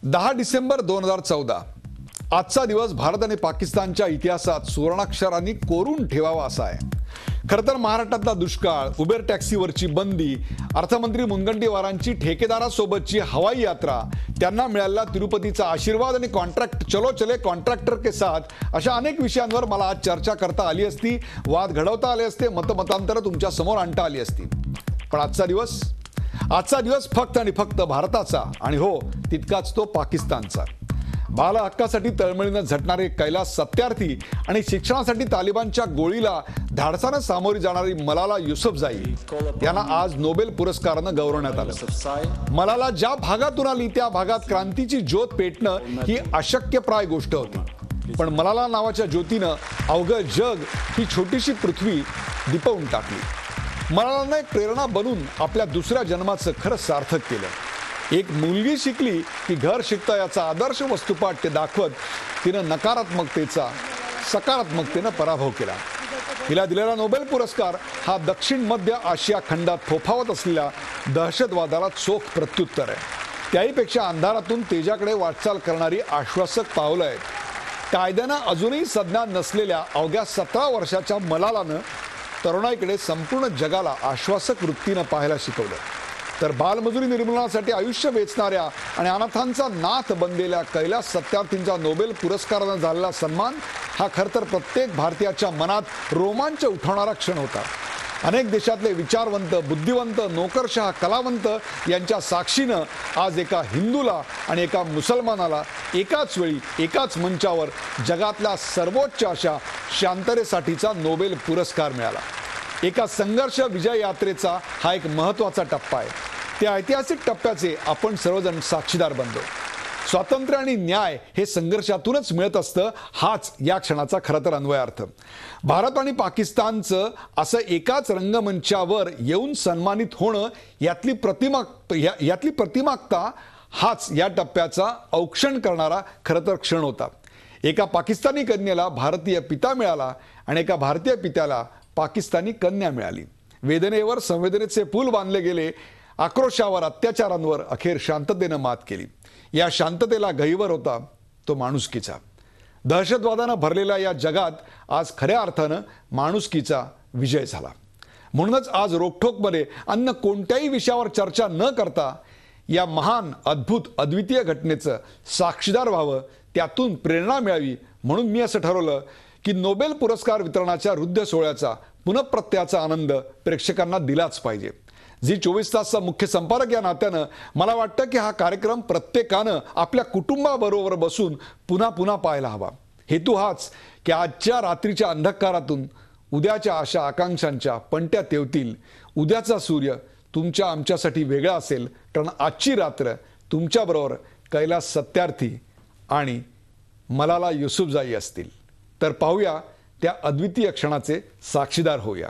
10 December 2014 आजचा दिवस भारत आणि पाकिस्तानच्या इतिहासात सुवर्णाक्षरांनी कोरून ठेवावा असा आहे। खरं तर महाराष्ट्रातला दुष्काळ, उबेर टॅक्सीवरची बंदी, अर्थमंत्री मुनगंटीवारांची ठेकेदारासोबतची हवाई यात्रा, त्यांना मिळालेला तिरुपतीचा आशीर्वाद आणि कॉन्ट्रॅक्ट चलो चले कॉन्ट्रॅक्टर के साथ अशा अनेक विषयांवर मला आज चर्चा करता आली असती, वाद घडवता आले असते, मतमतांतर तुमच्या समोर आणता आली असती। पण आजचा दिवस फक्त आणि फक्त भारताचा आणि हो तितकाच तो पाकिस्तानचा। बाल हक्कासाठी तळमळीनं झटणारे कैलास सत्यार्थी आणि शिक्षणासाठी तालिबानच्या गोळीला धाडसानं सामोरी जाणारी मलाला युसुफजाई यांना आज नोबेल पुरस्कारानं गौरवण्यात आलं। मलाला ज्या भागातून आली त्या भागात क्रांतीची ज्योत पेटणं ही अशक्यप्राय गोष्ट होती, पण मलाला नावाच्या ज्योतीनं अवघं जग ही छोटीशी पृथ्वी दिपवून टाकली। मलालानं एक प्रेरणा बनून आपल्या दुसऱ्या जन्माचं खरं सार्थक केलं। एक मुलगी शिकली की घर शिकतं याचा आदर्श वस्तुपाठ ते दाखवत तिनं नकारात्मकतेचा सकारात्मकतेनं पराभव केला। तिला दिलेला नोबेल पुरस्कार हा दक्षिण मध्य आशिया खंडात फोफावत असलेल्या दहशतवादाला चोख प्रत्युत्तर आहे। त्याहीपेक्षा अंधारातून तेजाकडे वाटचाल करणारी आश्वासक पावलं आहेत। कायद्यानं अजूनही संज्ञान नसलेल्या अवघ्या 17 वर्षाच्या मलालानं तरुणाईकडे संपूर्ण जगाला आश्वासक वृत्तीनं पाहायला शिकवलं। तर बालमजुरी निर्मूलनासाठी आयुष्य वेचणाऱ्या आणि अनाथांचा नाथ बनलेल्या कैलास सत्यार्थींचा नोबेल पुरस्कारानं झालेला सन्मान हा खरं तर प्रत्येक भारतीयाच्या मनात रोमांच उठवणारा क्षण होता। अनेक देशातले विचारवंत, बुद्धिवंत, नोकरशहा, कलावंत यांच्या साक्षीनं आज एका हिंदूला आणि एका मुसलमानाला एकाच वेळी एकाच मंचावर जगातल्या सर्वोच्च अशा शांततेसाठीचा नोबेल पुरस्कार मिळाला। एका संघर्ष विजय यात्रेचा हा एक महत्त्वाचा टप्पा आहे। त्या ऐतिहासिक टप्प्याचे आपण सर्वजण साक्षीदार बनलो। स्वातंत्र्य आणि न्याय हे संघर्षातूनच मिळत असतं, हाच या क्षणाचा खरं तर अन्वयार्थ। भारत आणि पाकिस्तानचं असं एकाच रंगमंचावर येऊन सन्मानित होणं यातली प्रतिमाकता हाच या टप्प्याचा औक्षण करणारा खरं तर क्षण होता। एका पाकिस्तानी कन्येला भारतीय पिता मिळाला आणि एका भारतीय पित्याला पाकिस्तानी कन्या मिळाली। वेदनेवर संवेदनेचे पूल बांधले गेले, आक्रोशावर, अत्याचारांवर अखेर शांततेनं मात केली। या शांततेला गहिवर होता तो माणुसकीचा। दहशतवादानं भरलेल्या या जगात आज खऱ्या अर्थानं माणुसकीचा विजय झाला। म्हणूनच आज रोखठोकमध्ये अन्य कोणत्याही विषयावर चर्चा न करता या महान, अद्भुत, अद्वितीय घटनेचं साक्षीदार व्हावं, त्यातून प्रेरणा मिळावी म्हणून मी असं ठरवलं की नोबेल पुरस्कार वितरणाच्या हृदय सोहळ्याचा पुनःप्रत्ययाचा आनंद प्रेक्षकांना दिलाच पाहिजे। झी 24 तासचा मुख्य संपादक या नात्यानं मला वाटतं की हा कार्यक्रम प्रत्येकानं आपल्या कुटुंबाबरोबर बसून पुन्हा पुन्हा पाहायला हवा। हेतू हाच की आजच्या रात्रीच्या अंधकारातून उद्याच्या आशा आकांक्षांच्या पणत्या तेवतील। उद्याचा सूर्य तुमच्या आमच्यासाठी वेगळा असेल, कारण आजची रात्र तुमच्याबरोबर कैलास सत्यार्थी आणि मलाला युसुफजाई असतील। तर पाहूया त्या अद्वितीय क्षणाचे साक्षीदार होऊया।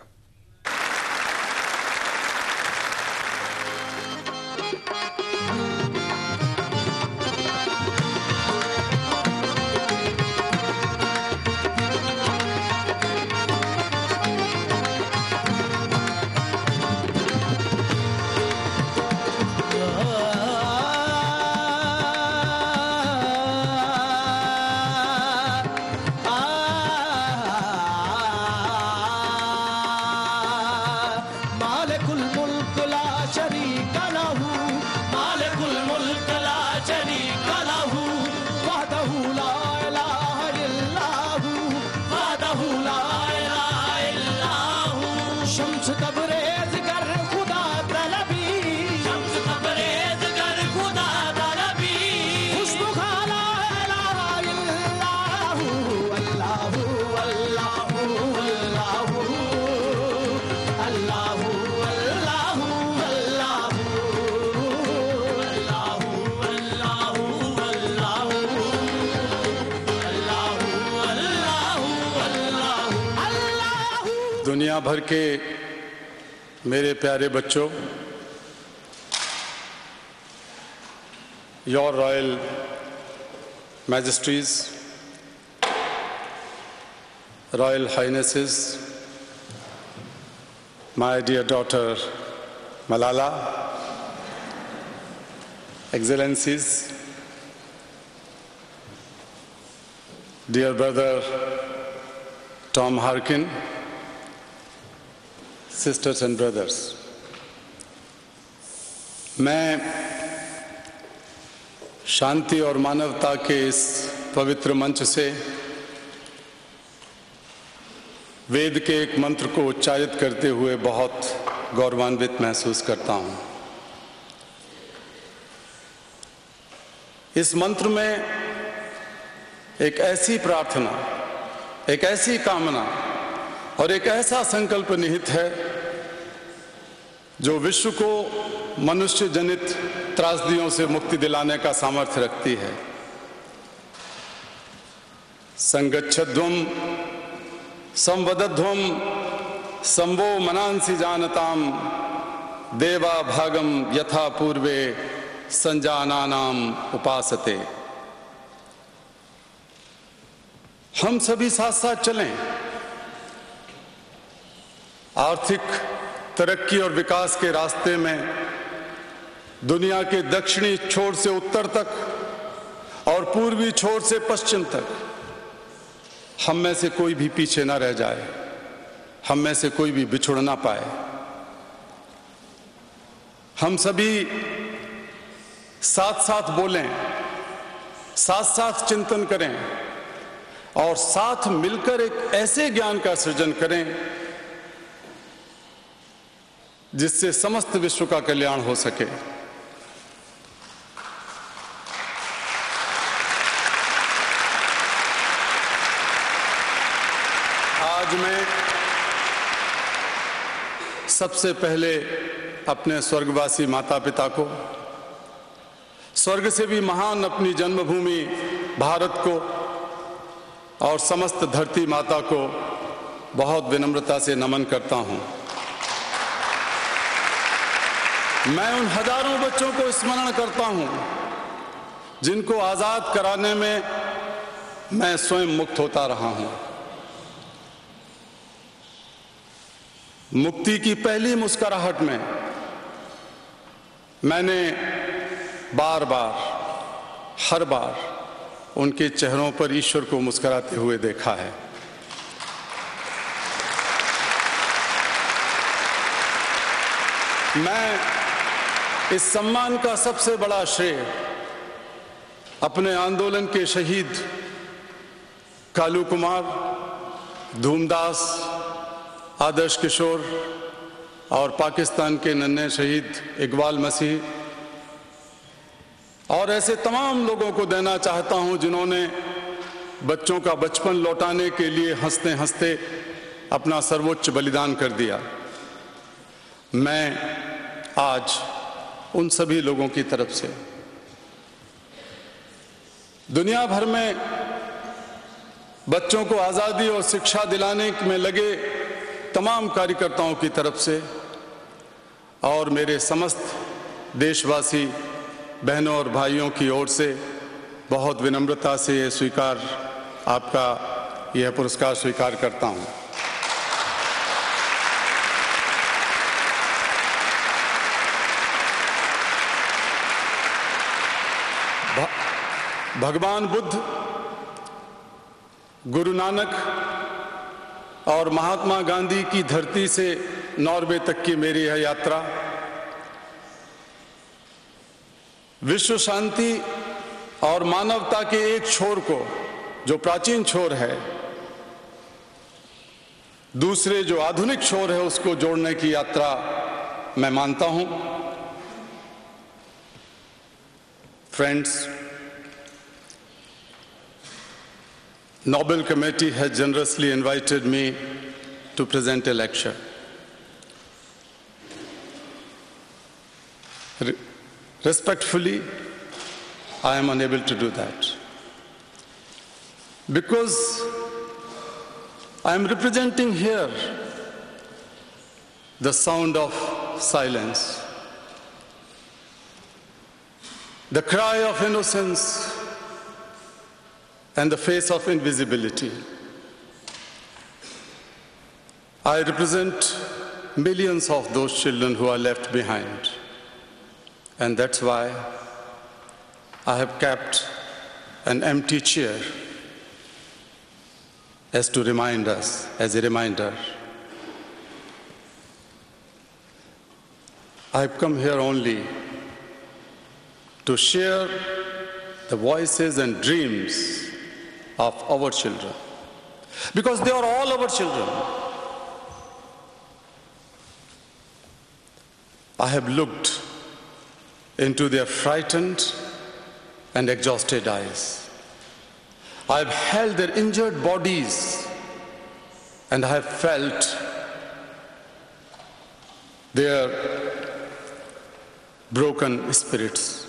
दुनिया भर के मेरे प्यारे बच्चों, your royal majesties, royal highnesses, my dear daughter Malala, Excellencies, dear brother Tom Harkin, sisters and brothers, मैं शांति और मानवता के इस पवित्र मंच से वेद के एक मंत्र को उच्चारित करते हुए बहुत गौरवान्वित महसूस करता हूँ। इस मंत्र में एक ऐसी प्रार्थना, एक ऐसी कामना और एक ऐसा संकल्प निहित है जो विश्व को मनुष्य जनित त्रासदियों से मुक्ति दिलाने का सामर्थ्य रखती है। संगच्छध्वम संवदध्वम संवो मनांसि जानताम देवा भागम यथा पूर्वे संजानानाम उपासते। हम सभी साथ साथ चलें, आर्थिक तरक्की और विकास के रास्ते में दुनिया के दक्षिणी छोर से उत्तर तक और पूर्वी छोर से पश्चिम तक हम में से कोई भी पीछे ना रह जाए, हम में से कोई भी बिछुड़ ना पाए। हम सभी साथ साथ बोलें, साथ साथ चिंतन करें और साथ मिलकर एक ऐसे ज्ञान का सृजन करें जिससे समस्त विश्व का कल्याण हो सके। आज मैं सबसे पहले अपने स्वर्गवासी माता पिता को, स्वर्ग से भी महान अपनी जन्मभूमि भारत को और समस्त धरती माता को बहुत विनम्रता से नमन करता हूं। मैं उन हजारों बच्चों को स्मरण करता हूं जिनको आजाद कराने में मैं स्वयं मुक्त होता रहा हूं। मुक्ति की पहली मुस्कुराहट में मैंने बार बार, हर बार उनके चेहरों पर ईश्वर को मुस्कुराते हुए देखा है। मैं इस सम्मान का सबसे बड़ा श्रेय अपने आंदोलन के शहीद कालू कुमार, धूमदास, आदर्श किशोर और पाकिस्तान के नन्हे शहीद इकबाल मसीह और ऐसे तमाम लोगों को देना चाहता हूं जिन्होंने बच्चों का बचपन लौटाने के लिए हंसते हंसते अपना सर्वोच्च बलिदान कर दिया। मैं आज उन सभी लोगों की तरफ से दुनिया भर में बच्चों को आज़ादी और शिक्षा दिलाने में लगे तमाम कार्यकर्ताओं की तरफ से और मेरे समस्त देशवासी बहनों और भाइयों की ओर से बहुत विनम्रता से आपका यह पुरस्कार स्वीकार करता हूं। भगवान बुद्ध, गुरु नानक और महात्मा गांधी की धरती से नॉर्वे तक की मेरी यह यात्रा विश्व शांति और मानवता के एक छोर को, जो प्राचीन छोर है, दूसरे जो आधुनिक छोर है उसको जोड़ने की यात्रा मैं मानता हूं। Friends, Nobel Committee has generously invited me to present a lecture. Respectfully, I am unable to do that because I am representing here the sound of silence, the cry of innocence, and the face of invisibility. I represent millions of those children who are left behind. And that's why I have kept an empty chair as to remind us, as a reminder. I've come here only to share the voices and dreams of our children, because they are all our children. I have looked into their frightened and exhausted eyes. I have held their injured bodies, and I have felt their broken spirits.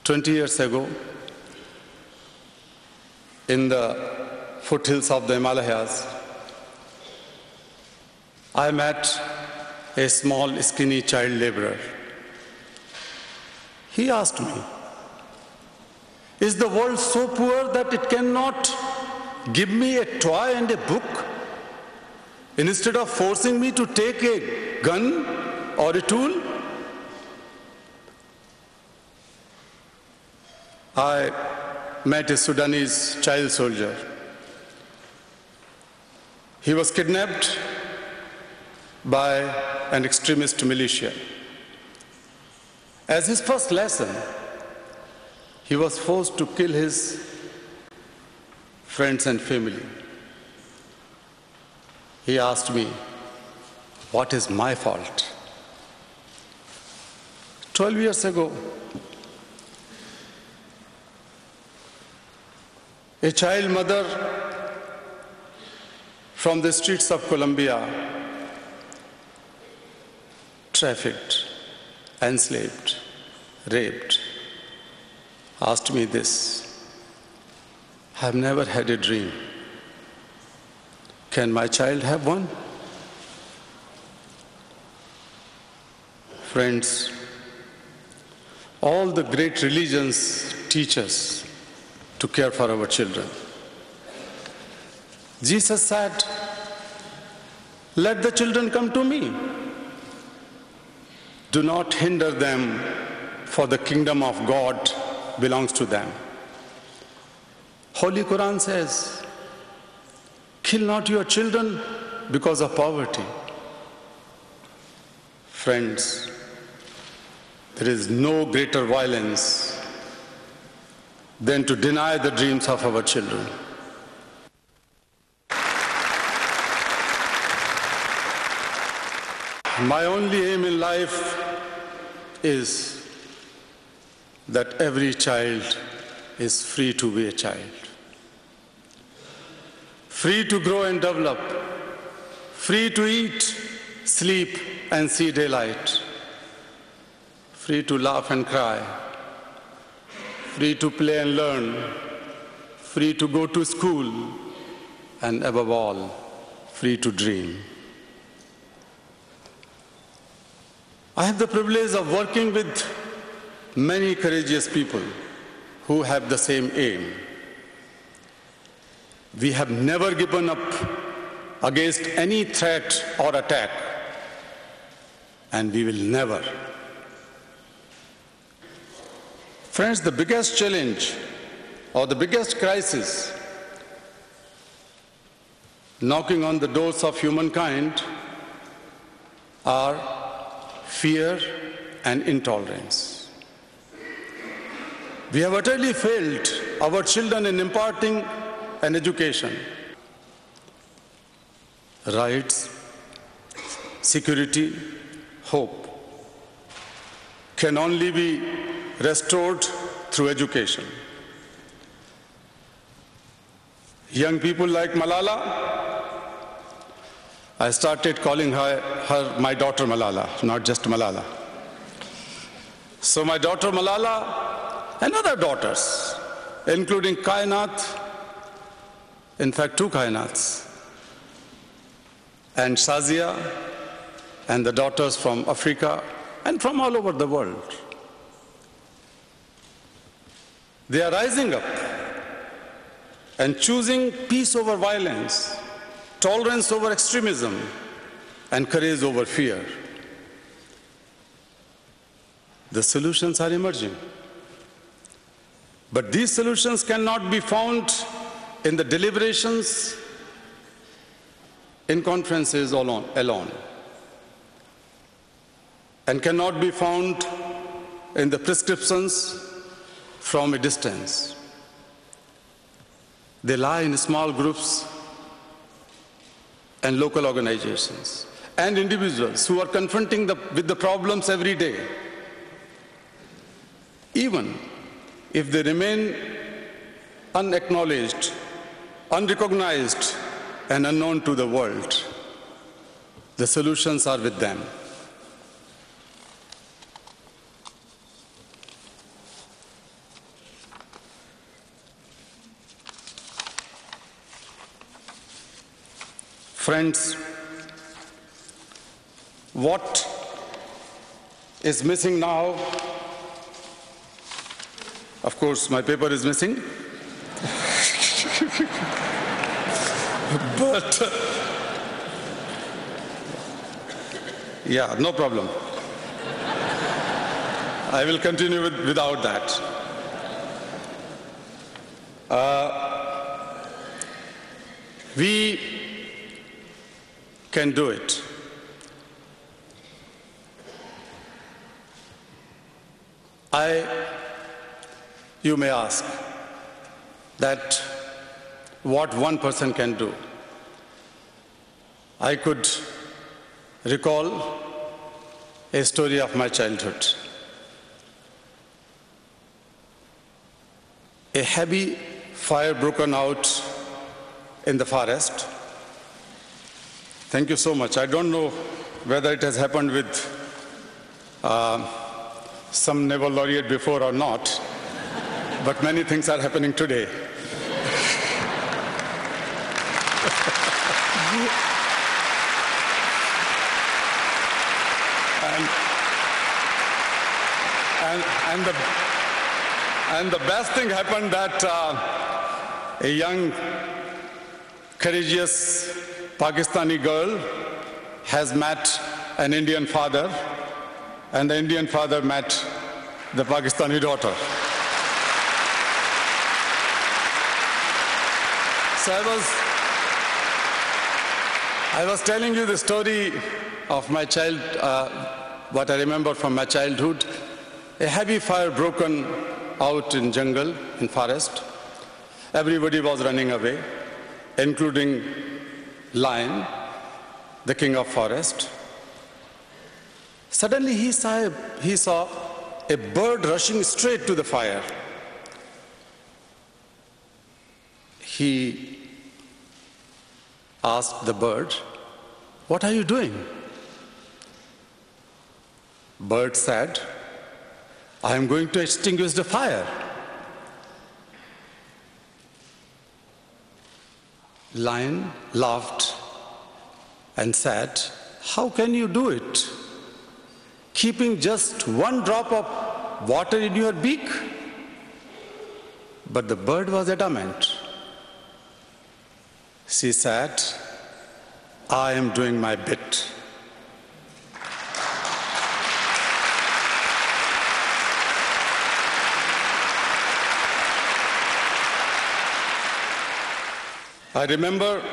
20 years ago, in the foothills of the Himalayas, I met a small, skinny child laborer. He asked me, "Is the world so poor that it cannot give me a toy and a book instead of forcing me to take a gun or a tool?" I met a Sudanese child soldier. He was kidnapped by an extremist militia. As his first lesson, he was forced to kill his friends and family. He asked me, "What is my fault?" 12 years ago, a child mother from the streets of Colombia, trafficked, enslaved, raped, asked me this, "I have never had a dream. Can my child have one?" Friends, all the great religions teach us to care for our children. Jesus said, "Let the children come to me. Do not hinder them, for the kingdom of God belongs to them." Holy Quran says, "Kill not your children because of poverty." Friends, there is no greater violence than to deny the dreams of our children. My only aim in life is that every child is free to be a child, free to grow and develop, free to eat, sleep, and see daylight, free to laugh and cry, free to play and learn, free to go to school, and above all, free to dream. I have the privilege of working with many courageous people who have the same aim. We have never given up against any threat or attack, and we will never. Friends, the biggest challenge or the biggest crisis knocking on the doors of humankind are fear and intolerance. We have utterly failed our children in imparting an education. Rights, security, hope can only be restored through education. Young people like Malala, I started calling her my daughter Malala, not just Malala. So my daughter Malala and other daughters, including Kainat, in fact 2 Kainats, and Shazia, and the daughters from Africa and from all over the world. They are rising up and choosing peace over violence, tolerance over extremism, and courage over fear. The solutions are emerging. But these solutions cannot be found in the deliberations, in conferences alone, and cannot be found in the prescriptions from a distance. They lie in small groups and local organizations and individuals who are confronting with the problems every day. Even if they remain unacknowledged, unrecognized, and unknown to the world, the solutions are with them. Friends, what is missing now? Of course, my paper is missing. But, yeah, no problem. I will continue without that. We can do it. You may ask that what one person can do. I could recall a story of my childhood. A heavy fire broken out in the forest. Thank you so much. I don't know whether it has happened with some Nobel laureate before or not, but many things are happening today. And the best thing happened that a young, courageous Pakistani girl has met an Indian father, and the Indian father met the Pakistani daughter. So I was telling you the story of my child, what I remember from my childhood. A heavy fire broken out in jungle, in forest. Everybody was running away, including lion, the king of forest. Suddenly he saw a bird rushing straight to the fire. He asked the bird, "What are you doing?" Bird said, "I am going to extinguish the fire." Lion laughed and said, "How can you do it? Keeping just one drop of water in your beak?" But the bird was adamant. She said, "I am doing my bit." I remember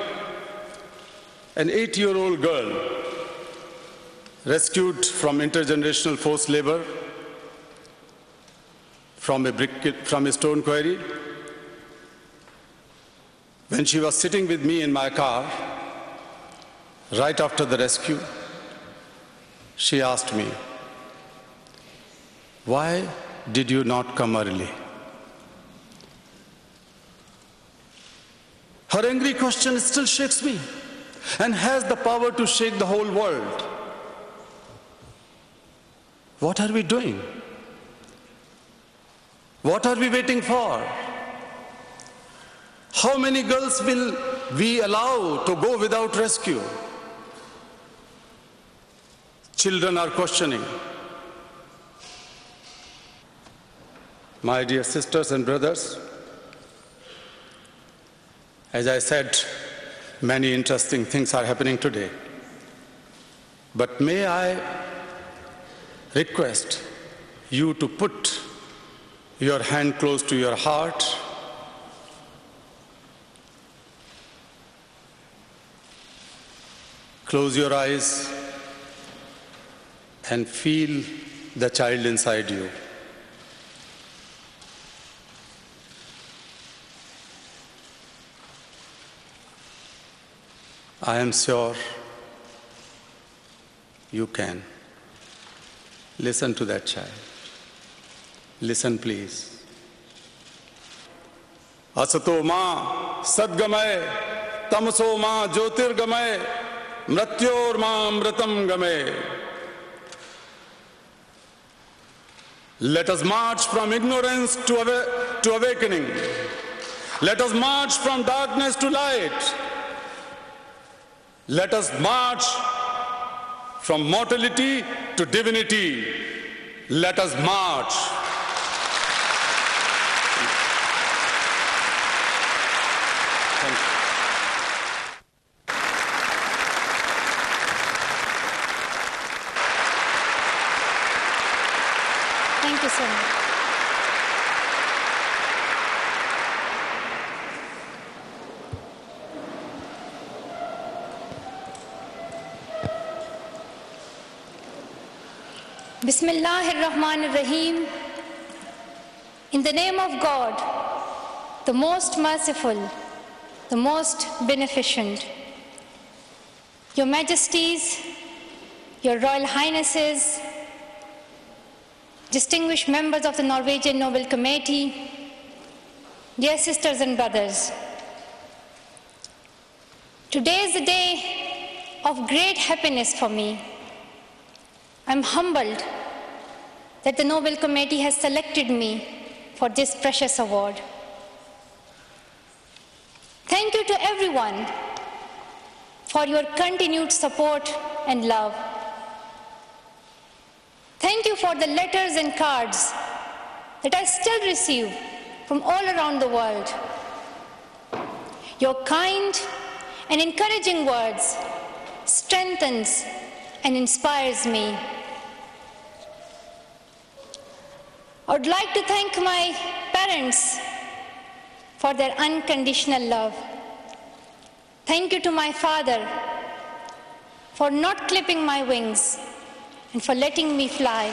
an 8-year-old girl rescued from intergenerational forced labor from a stone quarry. When she was sitting with me in my car, right after the rescue, she asked me, "Why did you not come early?" Her angry question still shakes me and has the power to shake the whole world. What are we doing? What are we waiting for? How many girls will we allow to go without rescue? Children are questioning. My dear sisters and brothers, as I said, many interesting things are happening today. But may I request you to put your hand close to your heart Close your eyes and feel the child inside you. I am sure you can. Listen to that child. Listen, please. असतो मां सद्गमय तमसो मां ज्योतिर्गमय मृत्योर्मां अमृतं गमय. Let us march from ignorance to awakening. Let us march from darkness to light. Let us march from mortality to divinity. Let us march. Thank you. Thank you so much. Bismillahir-Rahmanir-Rahim. In the name of God, the most merciful, the most beneficent. Your Majesties, Your Royal Highnesses, distinguished members of the Norwegian Nobel Committee, dear sisters and brothers. Today is a day of great happiness for me. I'm humbled that the Nobel Committee has selected me for this precious award. Thank you to everyone for your continued support and love. Thank you for the letters and cards that I still receive from all around the world. Your kind and encouraging words strengthens and inspires me. I would like to thank my parents for their unconditional love. Thank you to my father for not clipping my wings and for letting me fly.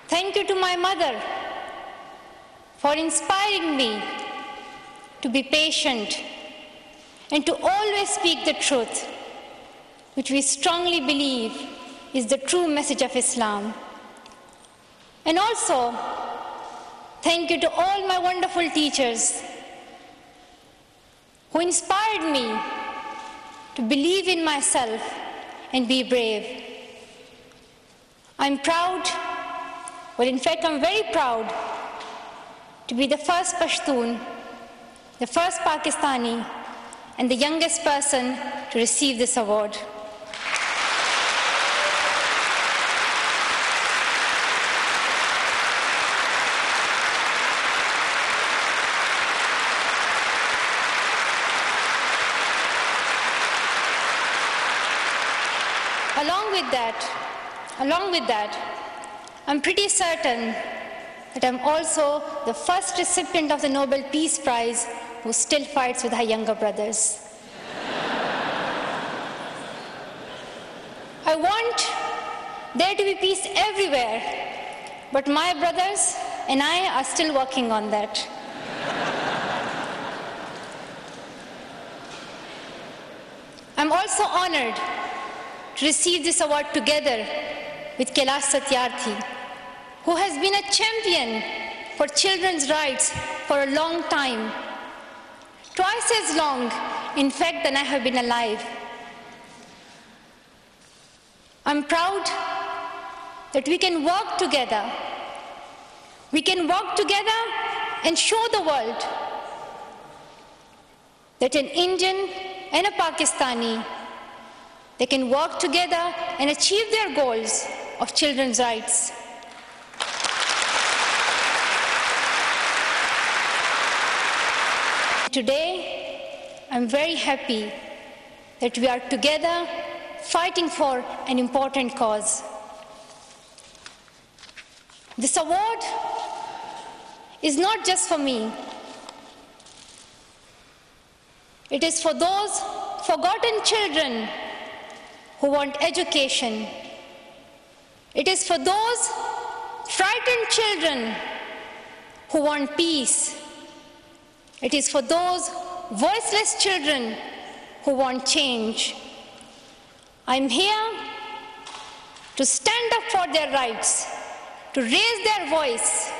Thank you to my mother for inspiring me to be patient and to always speak the truth, which we strongly believe is the true message of Islam. And also, thank you to all my wonderful teachers who inspired me to believe in myself and be brave. I'm proud, well, in fact, I'm very proud to be the first Pashtun, the first Pakistani, and the youngest person to receive this award. Along with that, I'm pretty certain that I'm also the first recipient of the Nobel Peace Prize who still fights with her younger brothers. I want there to be peace everywhere, but my brothers and I are still working on that. I'm also honored to receive this award together with Kailash Satyarthi, who has been a champion for children's rights for a long time, twice as long, in fact, than I have been alive. I'm proud that we can work together. We can work together and show the world that an Indian and a Pakistani, they can work together and achieve their goals of children's rights. Today, I'm very happy that we are together fighting for an important cause. This award is not just for me. It is for those forgotten children who want education. It is for those frightened children who want peace. It is for those voiceless children who want change. I'm here to stand up for their rights, to raise their voice.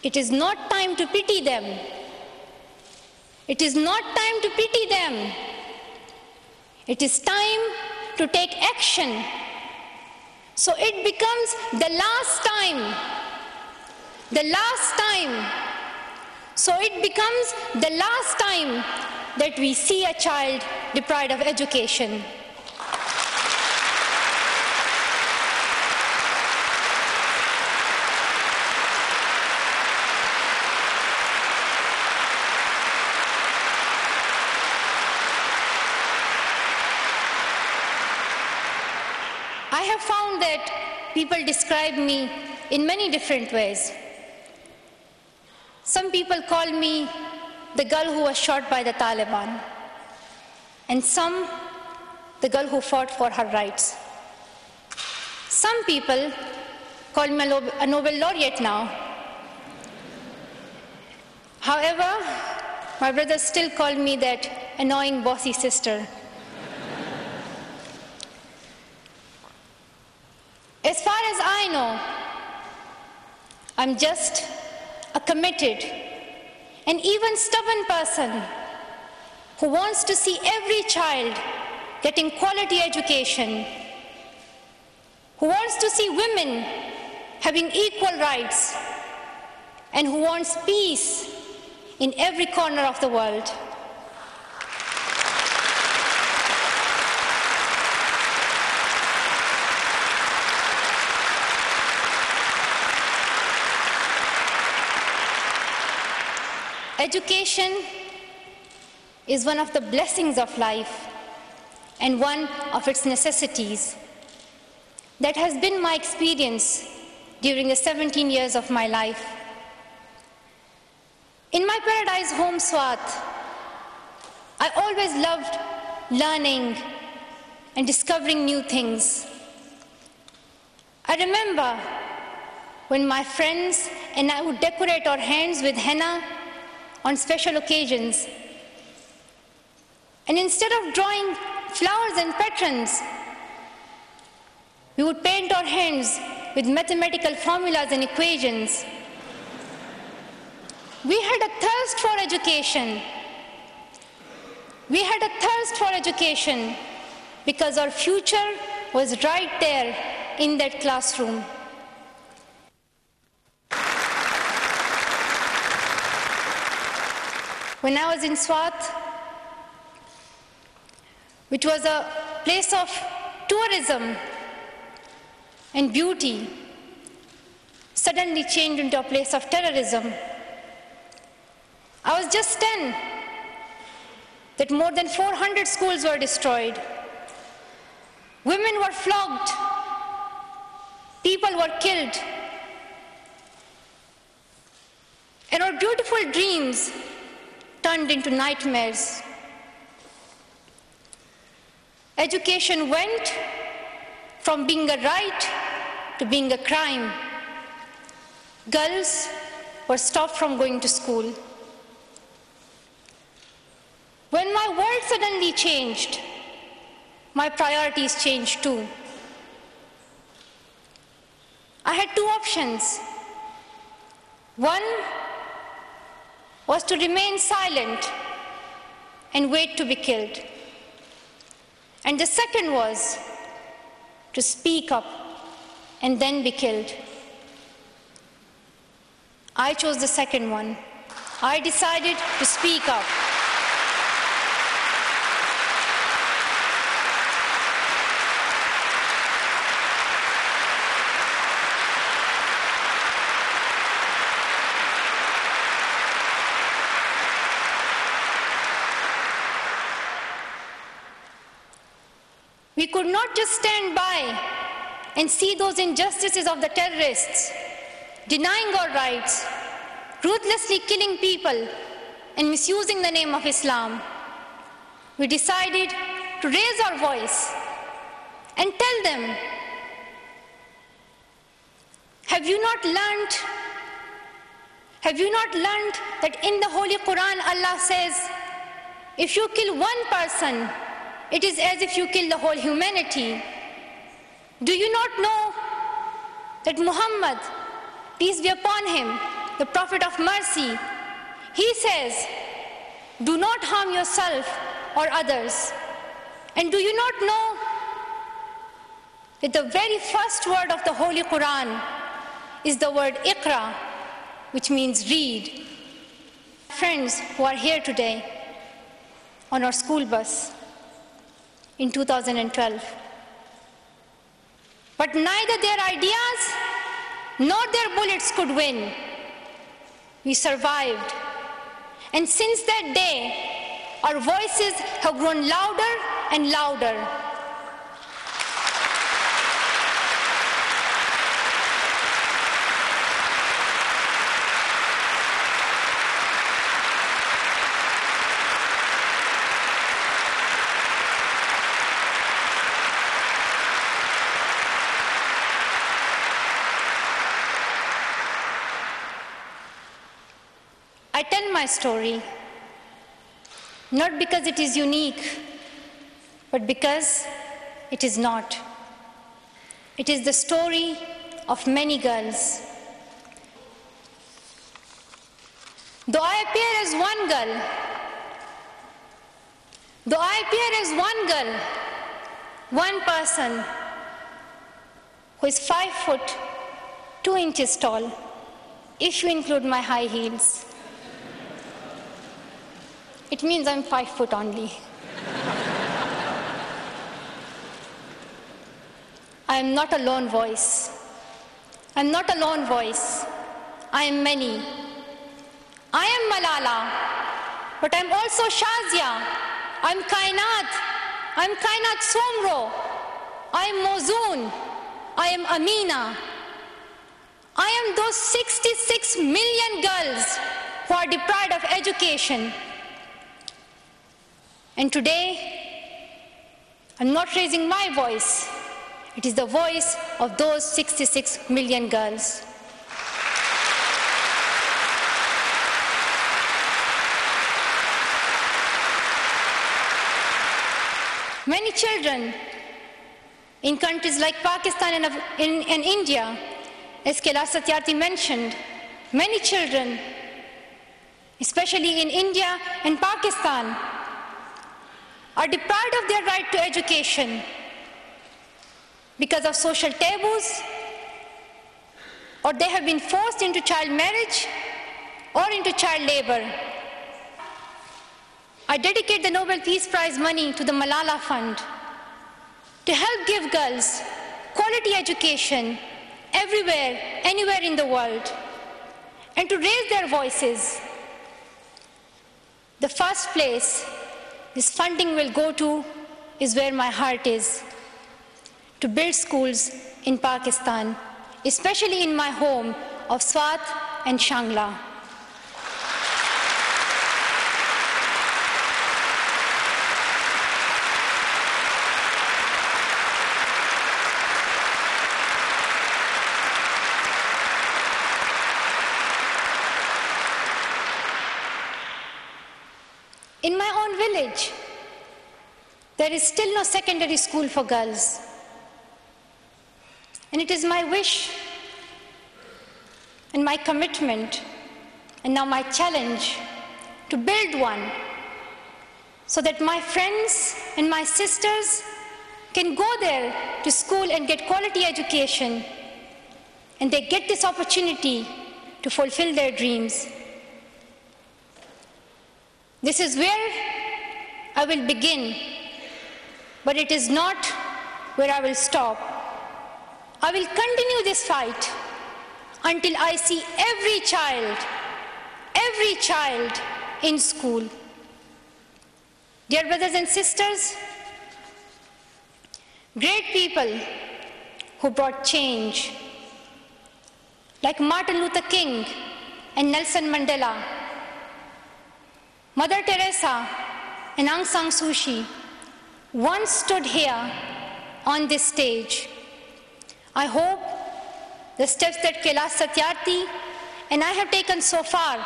It is not time to pity them. It is not time to pity them. It is time to take action. So it becomes the last time. The last time. So it becomes the last time that we see a child deprived of education. I have found that people describe me in many different ways. Some people call me the girl who was shot by the Taliban, and some the girl who fought for her rights. Some people call me a Nobel laureate now. However, my brothers still call me that annoying bossy sister. As far as I know, I'm just a committed and even stubborn person who wants to see every child getting quality education, who wants to see women having equal rights, and who wants peace in every corner of the world. Education is one of the blessings of life and one of its necessities. That has been my experience during the 17 years of my life. In my paradise home, Swat, I always loved learning and discovering new things. I remember when my friends and I would decorate our hands with henna on special occasions. And instead of drawing flowers and patterns, we would paint our hands with mathematical formulas and equations. We had a thirst for education. We had a thirst for education because our future was right there in that classroom. When I was in Swat, which was a place of tourism and beauty, suddenly changed into a place of terrorism. I was just 10, that more than 400 schools were destroyed. Women were flogged. People were killed. And our beautiful dreams turned into nightmares. Education went from being a right to being a crime. Girls were stopped from going to school. When my world suddenly changed, my priorities changed too. I had two options. One was to remain silent and wait to be killed. And the second was to speak up and then be killed. I chose the second one. I decided to speak up. We could not just stand by and see those injustices of the terrorists, denying our rights, ruthlessly killing people, and misusing the name of Islam. We decided to raise our voice and tell them, have you not learned that in the Holy Quran Allah says, if you kill one person, it is as if you kill the whole humanity? Do you not know that Muhammad, peace be upon him, the Prophet of mercy, he says, do not harm yourself or others. And do you not know that the very first word of the Holy Quran is the word Iqra, which means read? Friends who are here today on our school bus in 2012. But neither their ideas nor their bullets could win. We survived. And since that day, our voices have grown louder and louder. I tell my story not because it is unique, but because it is not. It is the story of many girls. Though I appear as one girl, one person who is 5 foot 2 inches tall, if you include my high heels, it means I'm 5 foot only. I am not a lone voice. I'm not a lone voice. I am many. I am Malala, but I'm also Shazia. I'm Kainat. I'm Kainat Somro. I am Mozoon. I am Amina. I am those 66 million girls who are deprived of education. And today, I'm not raising my voice. It is the voice of those 66 million girls. Many children in countries like Pakistan and India, as Kailash Satyarthi mentioned, many children, especially in India and Pakistan, are deprived of their right to education because of social taboos, or they have been forced into child marriage or into child labor. I dedicate the Nobel Peace Prize money to the Malala Fund to help give girls quality education everywhere, anywhere in the world, and to raise their voices. The first place this funding will go to is where my heart is, to build schools in Pakistan, especially in my home of Swat and Shangla. In my own village, there is still no secondary school for girls. And it is my wish and my commitment, and now my challenge, to build one so that my friends and my sisters can go there to school and get quality education, and they get this opportunity to fulfill their dreams. This is where I will begin, but it is not where I will stop. I will continue this fight until I see every child in school. Dear brothers and sisters, Great people who brought change, like Martin Luther King and Nelson Mandela, Mother Teresa and Aung San Suu Kyi, once stood here on this stage. I hope the steps that Kailash Satyarthi and I have taken so far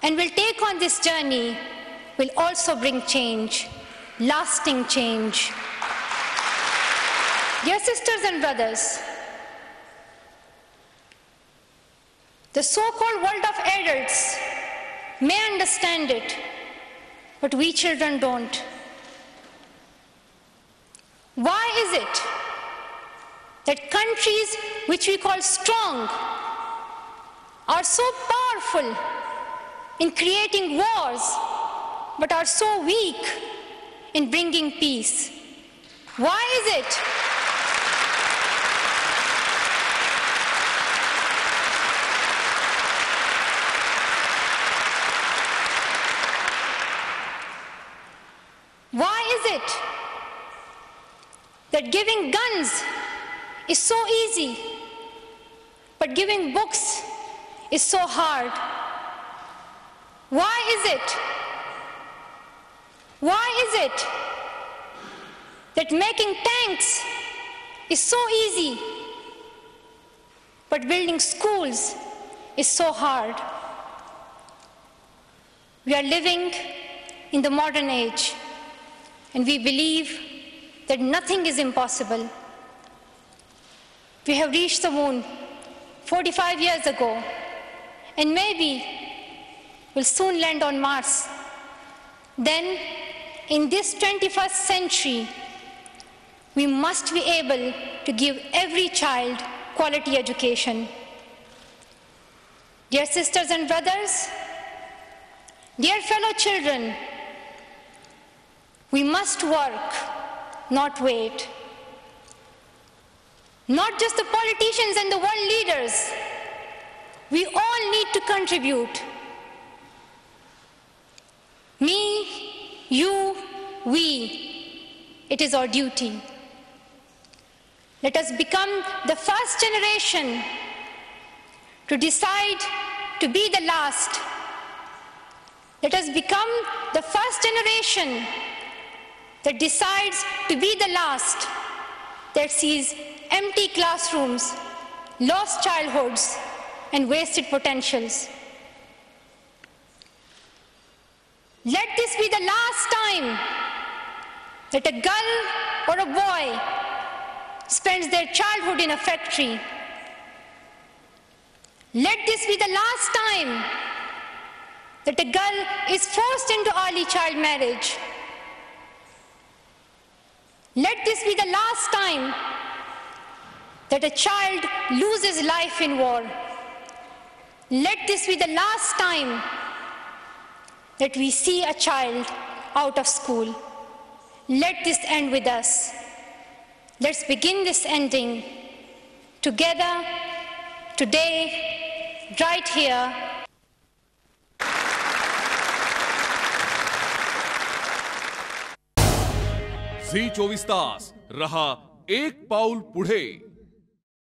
and will take on this journey will also bring change, lasting change. Dear sisters and brothers, the so-called world of adults may understand it, but we children don't. Why is it that countries which we call strong are so powerful in creating wars, but are so weak in bringing peace? Why is it that giving guns is so easy, but giving books is so hard? Why is it? Why is it that making tanks is so easy, but building schools is so hard? We are living in the modern age, and we believe that nothing is impossible. We have reached the moon 45 years ago, and maybe we'll soon land on Mars. Then, in this 21st century, we must be able to give every child quality education. Dear sisters and brothers, dear fellow children, we must work, not wait. Not just the politicians and the world leaders. We all need to contribute. Me, you, we. It is our duty. Let us become the first generation to decide to be the last. Let us become the first generation that decides to be the last, that sees empty classrooms, lost childhoods, and wasted potentials. Let this be the last time that a girl or a boy spends their childhood in a factory. Let this be the last time that a girl is forced into early child marriage. Let this be the last time that a child loses life in war. Let this be the last time that we see a child out of school. Let this end with us. Let's begin this ending together, today, right here. झी 24 तास रहा एक पाऊल पुढे.